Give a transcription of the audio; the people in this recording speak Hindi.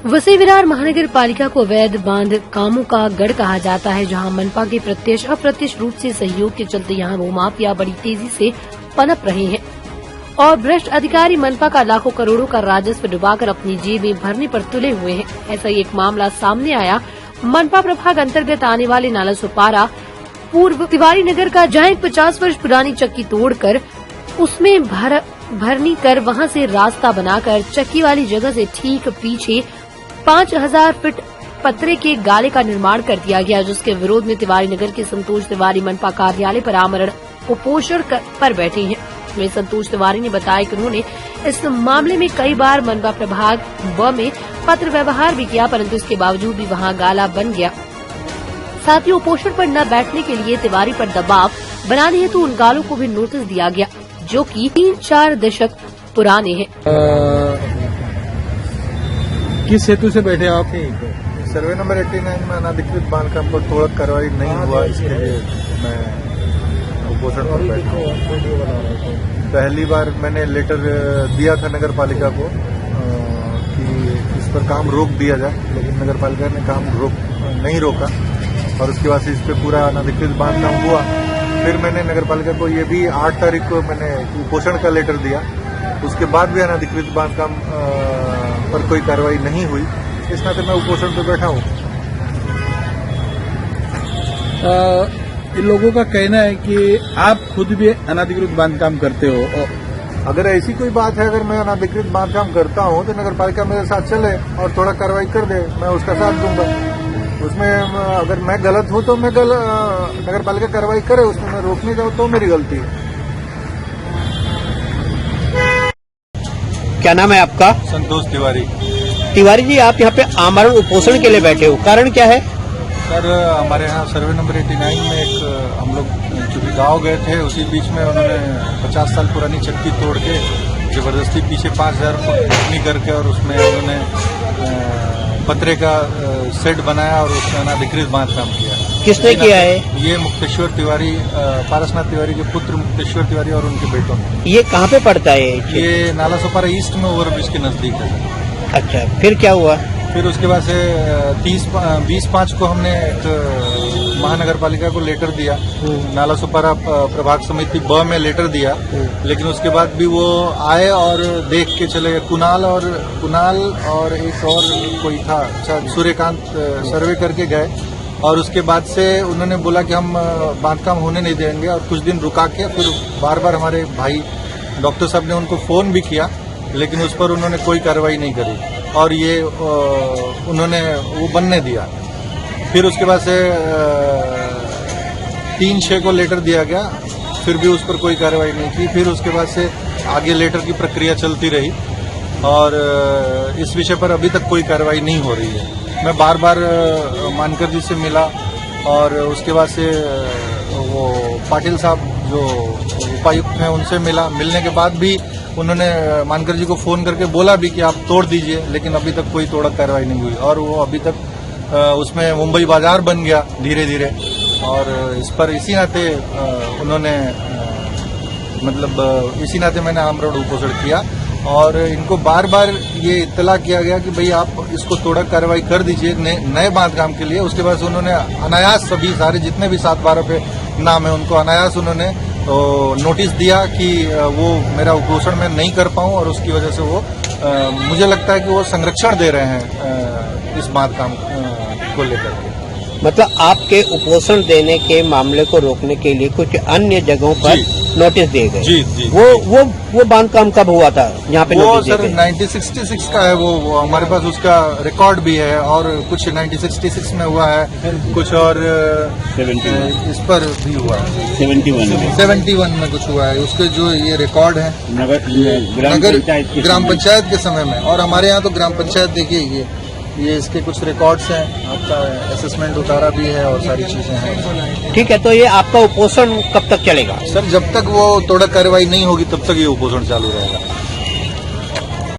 वसई विरार महानगर पालिका को अवैध बांध कामों का गढ़ कहा जाता है, जहां मनपा के प्रत्यक्ष अप्रत्यक्ष रूप से सहयोग के चलते यहां भूमाफिया बड़ी तेजी से पनप रहे हैं और भ्रष्ट अधिकारी मनपा का लाखों करोड़ों का राजस्व डुबाकर अपनी जेब में भरने पर तुले हुए हैं। ऐसा ही एक मामला सामने आया मनपा प्रभाग अंतर्गत आने वाले नालासोपारा पूर्व तिवारी नगर का, जहां एक 50 वर्ष पुरानी चक्की तोड़कर उसमें भरनी कर वहां से रास्ता बनाकर चक्की वाली जगह से ठीक पीछे 5000 फीट पतरे के गाले का निर्माण कर दिया गया, जिसके विरोध में तिवारी नगर के संतोष तिवारी मनपा कार्यालय पर आमरण उपोषण पर बैठे हैं। में संतोष तिवारी ने बताया कि उन्होंने इस मामले में कई बार मनपा प्रभाग ब में पत्र व्यवहार भी किया, परंतु इसके बावजूद भी वहां गाला बन गया। साथ ही उपोषण पर न बैठने के लिए तिवारी पर दबाव बनाने हेतु उन गालों को भी नोटिस दिया गया, जो कि 3-4 दशक पुराने हैं। किस हेतु से बैठे आप? सर्वे नंबर 89 में अनाधिकृत बांधकाम पर तोड़ कार्रवाई नहीं हुआ, इसके लिए मैं उपोषण पर बैठा हूँ। पहली बार मैंने लेटर दिया था नगर पालिका को कि इस पर काम रोक दिया जाए, लेकिन नगर पालिका ने काम नहीं रोका और उसके बाद से इस पर पूरा अनाधिकृत बांधकाम हुआ। फिर मैंने नगर पालिका को ये भी 8 तारीख को मैंने उपोषण का लेटर दिया, उसके बाद भी अनाधिकृत बांधकाम पर कोई कार्रवाई नहीं हुई। इस नाते मैं उपोषण पर बैठा हूँ। इन लोगों का कहना है कि आप खुद भी अनाधिकृत बांधकाम करते हो। अगर ऐसी कोई बात है, अगर मैं अनाधिकृत बांधकाम करता हूँ तो नगर पालिका मेरे साथ चले और थोड़ा कार्रवाई कर दे, मैं उसका साथ दूंगा। उसमें अगर मैं गलत हूँ तो नगर पालिका कार्रवाई करे, उसमें मैं रोकने जाऊँ तो मेरी गलती है। क्या नाम है आपका? संतोष तिवारी। तिवारी जी, आप यहाँ पे आमरण उपोषण के लिए बैठे हो, कारण क्या है? सर, हमारे यहाँ सर्वे नंबर 89 में एक हम लोग चूंकि गाँव गए थे, उसी बीच में उन्होंने 50 साल पुरानी चक्की तोड़ के जबरदस्ती पीछे 5000 फुट पुटनी करके और उसमें उन्होंने पतरे का सेट बनाया और उसमें अनाधिकृत बांधकाम किया। किसने किया है? ये मुक्तेश्वर तिवारी, पारसनाथ तिवारी के पुत्र मुक्तेश्वर तिवारी और उनके बेटों ने। ये कहाँ पे पड़ता है? ये नालासोपारा ईस्ट में ओवरब्रिज के नजदीक है। अच्छा, फिर क्या हुआ? फिर उसके बाद से 20/5 को हमने एक महानगर पालिका को लेटर दिया, नालासोपारा प्रभाग समिति ब में लेटर दिया, लेकिन उसके बाद भी वो आए और देख के चले गए। कुणाल और एक और कोई था, सूर्यकांत, सर्वे करके गए और उसके बाद से उन्होंने बोला कि हम बांधकाम होने नहीं देंगे और कुछ दिन रुका के फिर बार बार हमारे भाई डॉक्टर साहब ने उनको फोन भी किया, लेकिन उस पर उन्होंने कोई कार्रवाई नहीं करी और ये उन्होंने वो बनने दिया। फिर उसके बाद से 3/6 को लेटर दिया गया, फिर भी उस पर कोई कार्रवाई नहीं की। फिर उसके बाद से आगे लेटर की प्रक्रिया चलती रही और इस विषय पर अभी तक कोई कार्रवाई नहीं हो रही है। मैं बार बार मानकर जी से मिला और उसके बाद से वो पाटिल साहब जो उपायुक्त हैं उनसे मिला। मिलने के बाद भी उन्होंने मानकर जी को फोन करके बोला भी कि आप तोड़ दीजिए, लेकिन अभी तक कोई तोड़ा कार्रवाई नहीं हुई और वो अभी तक उसमें मुंबई बाजार बन गया धीरे धीरे। और इस पर इसी नाते उन्होंने इसी नाते मैंने आमरण उपोषण किया और इनको बार बार ये इत्तला किया गया कि भाई आप इसको तोड़ा कार्रवाई कर दीजिए नए बांधकाम के लिए। उसके बाद से उन्होंने अनायास सभी सारे जितने भी 7/12 पे नाम है उनको अनायास उन्होंने नोटिस दिया कि वो मेरा उपोषण मैं नहीं कर पाऊं और उसकी वजह से वो मुझे लगता है कि वो संरक्षण दे रहे हैं इस बांधकाम को लेकर के। मतलब आपके उपोषण देने के मामले को रोकने के लिए कुछ अन्य जगहों पर नोटिस दिए गए? जी। वो बांधकाम कब हुआ था यहाँ पे? वो सर 1966 का है, वो हमारे पास उसका रिकॉर्ड भी है और कुछ 1966 में हुआ है, कुछ और 71 इस पर भी हुआ है, 71 में कुछ हुआ है। उसके जो ये रिकॉर्ड है नगर ग्राम पंचायत के समय में, और हमारे यहाँ तो ग्राम पंचायत देखिए ये इसके कुछ रिकॉर्ड्स हैं, आपका असेसमेंट उतारा भी है और सारी चीजें हैं। ठीक है, तो ये आपका उपोषण कब तक चलेगा? सर, जब तक वो तोड़ा कार्रवाई नहीं होगी तब तक ये उपोषण चालू रहेगा।